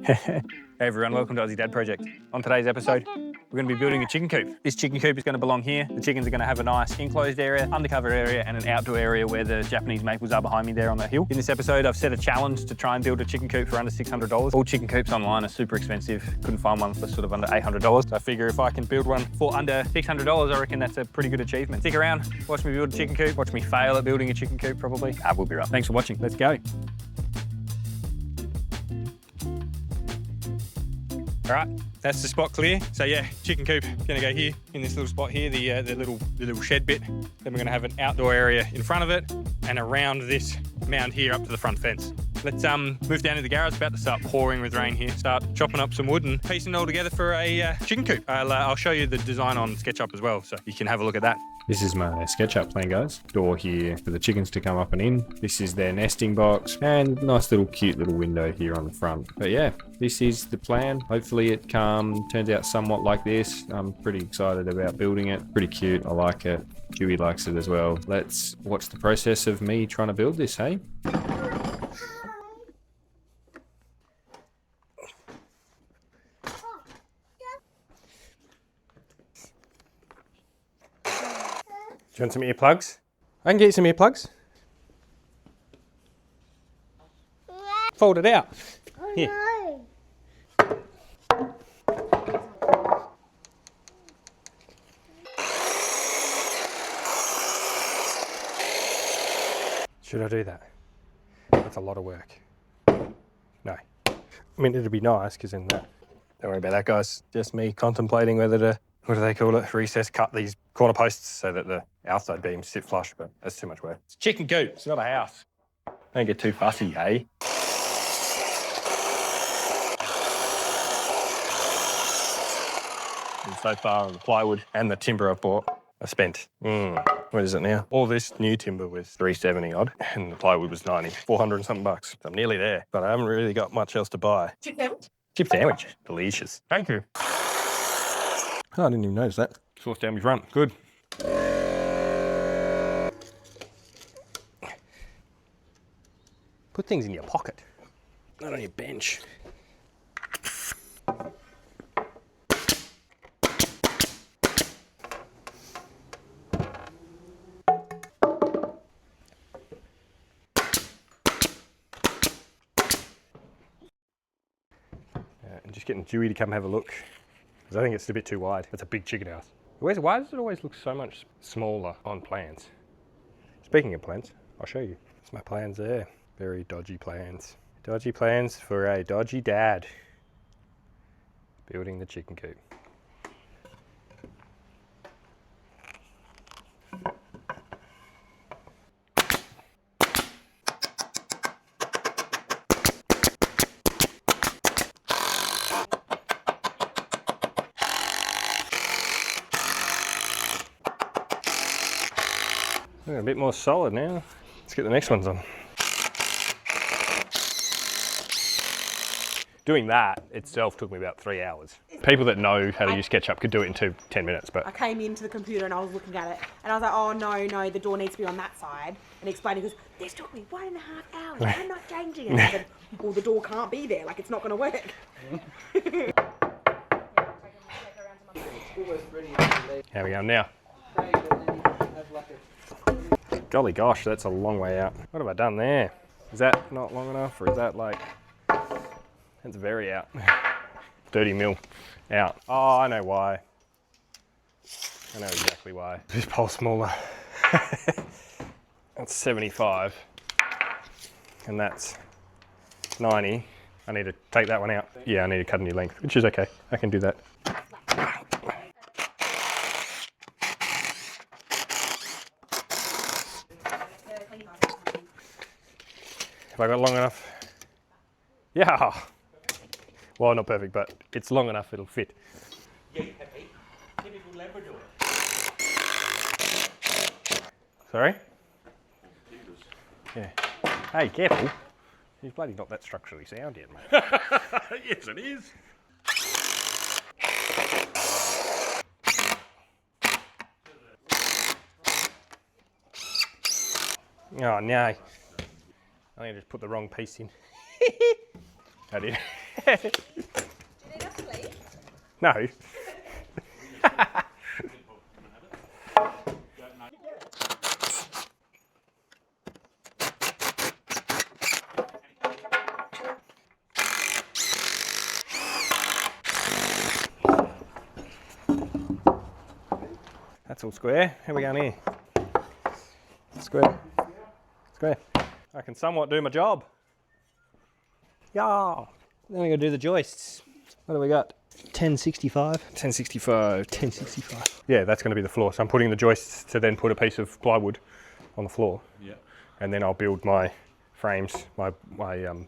Hey everyone, welcome to Aussie Dad Project. On today's episode, we're going to be building a chicken coop. This chicken coop is going to belong here. The chickens are going to have a nice enclosed area, undercover area, and an outdoor area where the Japanese maples are behind me there on that hill. In this episode, I've set a challenge to try and build a chicken coop for under $600. All chicken coops online are super expensive. Couldn't find one for sort of under $800. So I figure if I can build one for under $600, I reckon that's a pretty good achievement. Stick around, watch me build a chicken coop, watch me fail at building a chicken coop probably. We'll be right. Thanks for watching, let's go. All right, that's the spot clear. So yeah, chicken coop gonna go here in this little spot here, the little shed bit. Then we're gonna have an outdoor area in front of it and around this mound here up to the front fence. Let's move down to the garage. It's about to start pouring with rain here. Start chopping up some wood and piecing it all together for a chicken coop. I'll show you the design on SketchUp as well, so you can have a look at that. This is my SketchUp plan, guys. Door here for the chickens to come up and in. This is their nesting box and nice little cute little window here on the front. But yeah, this is the plan. Hopefully it turns out somewhat like this. I'm pretty excited about building it. Pretty cute, I like it. Dewey likes it as well. Let's watch the process of me trying to build this, hey? Do you want some earplugs? I can get you some earplugs. Fold it out. Here. Should I do that? That's a lot of work. No. I mean, it'd be nice because then that. Don't worry about that, guys. Just me contemplating whether to, what do they call it? Recess cut these corner posts so that the outside beams sit flush, but that's too much work. It's a chicken coop, it's not a house. Don't get too fussy, eh? And so far on the plywood and the timber I bought, I spent, what is it now? All this new timber was $370 odd, and the plywood was $90, 400 and something bucks. I'm nearly there, but I haven't really got much else to buy. Chip sandwich? Chip sandwich, delicious. Thank you. Oh, I didn't even notice that. Sauce down my front, good. Put things in your pocket, not on your bench. And just getting Dewey to come have a look, because I think it's a bit too wide. It's a big chicken house. Why does it always look so much smaller on plans? Speaking of plans, I'll show you. That's my plans there. Very dodgy plans. Dodgy plans for a dodgy dad. Building the chicken coop. They're a bit more solid now. Let's get the next ones on. Doing that itself took me about 3 hours. People that know how to use SketchUp could do it in 10 minutes, but... I came into the computer and I was looking at it and I was like, oh no, the door needs to be on that side. And explaining, because this took me 1.5 hours, I'm not changing it. I said, well, the door can't be there, like it's not gonna work. How are we going now? Golly gosh, that's a long way out. What have I done there? Is that not long enough, or is that like... That's very out. 30 mil out. Oh, I know why. I know exactly why. This pole's smaller. That's 75. And that's 90. I need to take that one out. Yeah, I need to cut a new length, which is okay. I can do that. Have I got long enough? Yeah. Well, not perfect, but it's long enough, it'll fit. Sorry? Yeah. Hey, careful. He's bloody not that structurally sound yet, mate. Yes, it is. Oh no. I think I just put the wrong piece in. I did. Do you need us to leave? No. That's all square. How are we going here? Square. Square. I can somewhat do my job. Yeah. Then we got to do the joists. What do we got? 1065. 1065. 1065. Yeah, that's going to be the floor. So I'm putting the joists to then put a piece of plywood on the floor. Yeah. And then I'll build my frames, my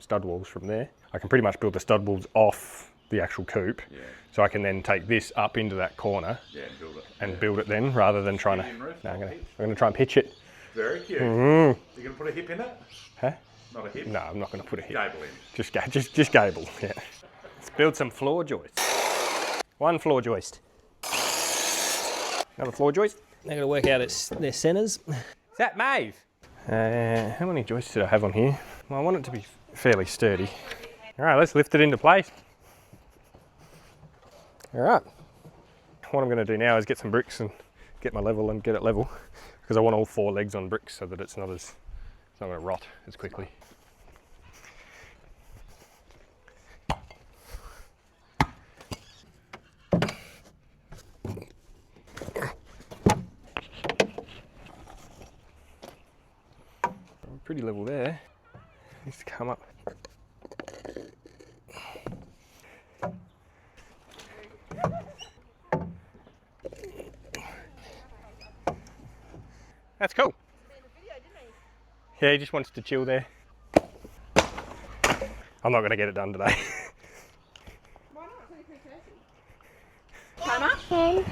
stud walls from there. I can pretty much build the stud walls off the actual coop. Yeah. So I can then take this up into that corner Yeah, and build it. and build it then, rather than trying to. No, I'm going to try and pitch it. Very cute. Mm. You're going to put a hip in it? Huh? Not a hip? No, I'm not going to put a hip. Gable in. Just gable. Yeah. Let's build some floor joists. One floor joist. Another floor joist. They're going to work out their centres. Is that Maeve? How many joists did I have on here? Well, I want it to be fairly sturdy. All right, let's lift it into place. All right. What I'm going to do now is get some bricks and get my level and get it level, because I want all 4 legs on bricks so that it's not going to rot as quickly. Pretty level there. Needs to come up. That's cool. Yeah, he just wants to chill there. I'm not going to get it done today. Why not? It's only 3:30.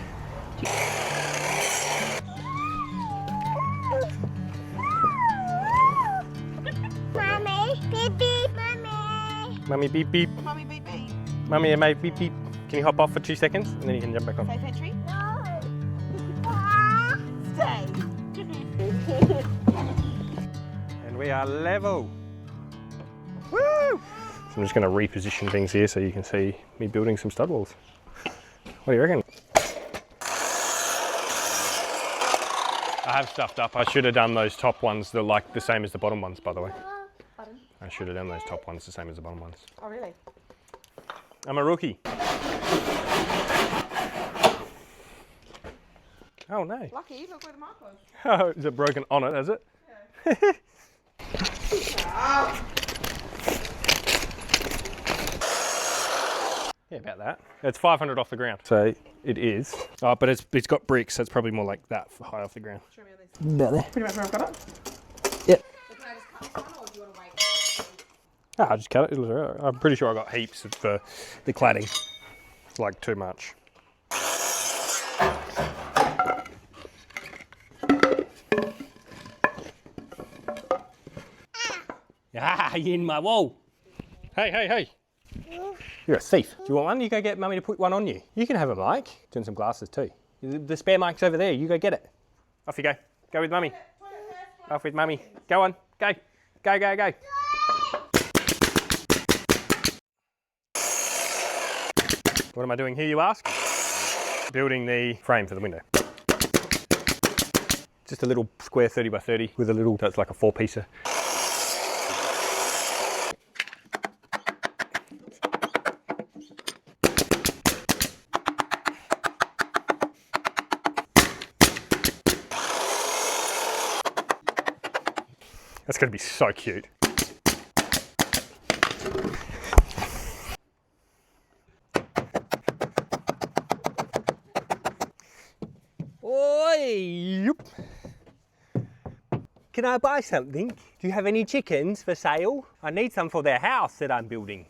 Mommy, beep beep, mommy. Mummy beep beep. Mummy beep beep. Mummy and Maeve beep beep. Can you hop off for 2 seconds and then you can jump back on? Safe entry. No. Stay. And we are level. Woo! So I'm just going to reposition things here so you can see me building some stud walls. What do you reckon? I have stuffed up. I should have done those top ones. They're like the same as the bottom ones, by the way. Pardon? I should have done those top ones the same as the bottom ones. Oh, really? I'm a rookie. Oh no. Lucky, look where the mark was. Oh, is it broken on it, is it? Yeah, about that. It's 500 off the ground. So it is. Oh, but it's got bricks, so it's probably more like that for high off the ground. Show me on this. About there. Pretty much where I've got it. Yep. So can I just cut this one, or do you want to wait? Ah, I'll just cut it. It'll be all right. I'm pretty sure I got heaps of the cladding. It's like too much. Ah, you in my wall. Hey, hey, hey. You're a thief. Do you want one? You go get Mummy to put one on you. You can have a mic. Doing some glasses too. The spare mic's over there. You go get it. Off you go. Go with Mummy. Off with Mummy. Go on. Go. Go, go, go. What am I doing here, you ask? Building the frame for the window. Just a little square 30 by 30 with a little, that's like a 4-piecer. That's going to be so cute. Oi! Yep. Can I buy something? Do you have any chickens for sale? I need some for their house that I'm building.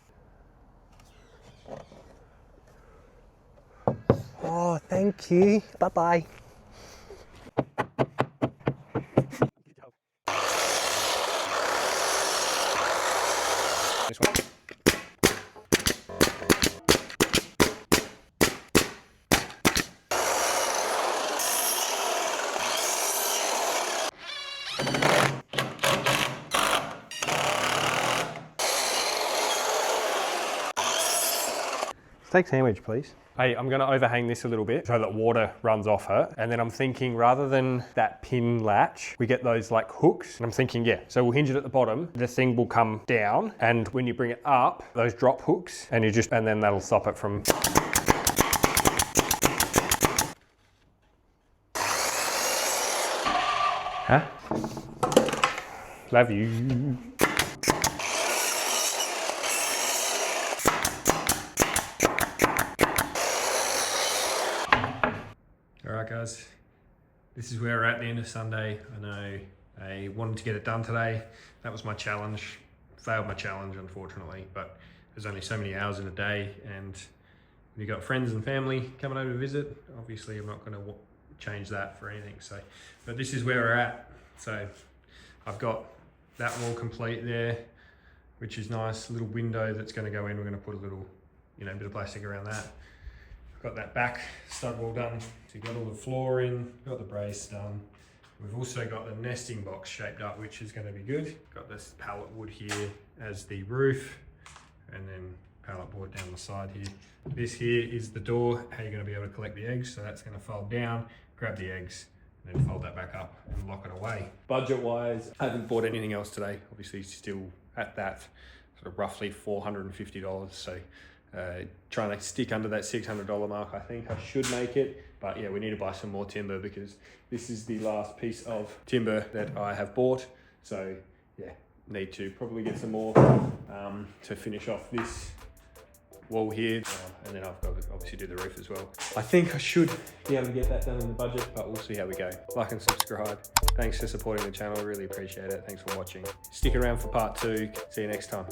Oh, thank you. Bye-bye. This one. Steak sandwich, please. Hey, I'm gonna overhang this a little bit so that water runs off her. And then I'm thinking rather than that pin latch, we get those like hooks. And I'm thinking, yeah, so we'll hinge it at the bottom. The thing will come down. And when you bring it up, those drop hooks, and and then that'll stop it from. Huh? Love you. All right, guys, this is where we're at the end of Sunday. I know I wanted to get it done today. That was my challenge. Failed my challenge, unfortunately, but there's only so many hours in a day, and when you've got friends and family coming over to visit, obviously I'm not going to change that for anything. So, but this is where we're at. So I've got that wall complete there, which is nice. A little window that's going to go in. We're going to put a little, bit of plastic around that. Got that back stud wall done. So you've got all the floor in, got the brace done. We've also got the nesting box shaped up, which is going to be good. Got this pallet wood here as the roof, and then pallet board down the side here. This here is the door, how you're going to be able to collect the eggs. So that's going to fold down, grab the eggs, and then fold that back up and lock it away. Budget-wise, I haven't bought anything else today. Obviously still at that sort of roughly $450. So trying to stick under that $600 mark. I think I should make it, but yeah, we need to buy some more timber because this is the last piece of timber that I have bought. So yeah, need to probably get some more to finish off this wall here, and then I've got to obviously do the roof as well. I think I should be able to get that done in the budget, but we'll see how we go. Like and subscribe. Thanks for supporting the channel, really appreciate it. Thanks for watching. Stick around for part 2. See you next time.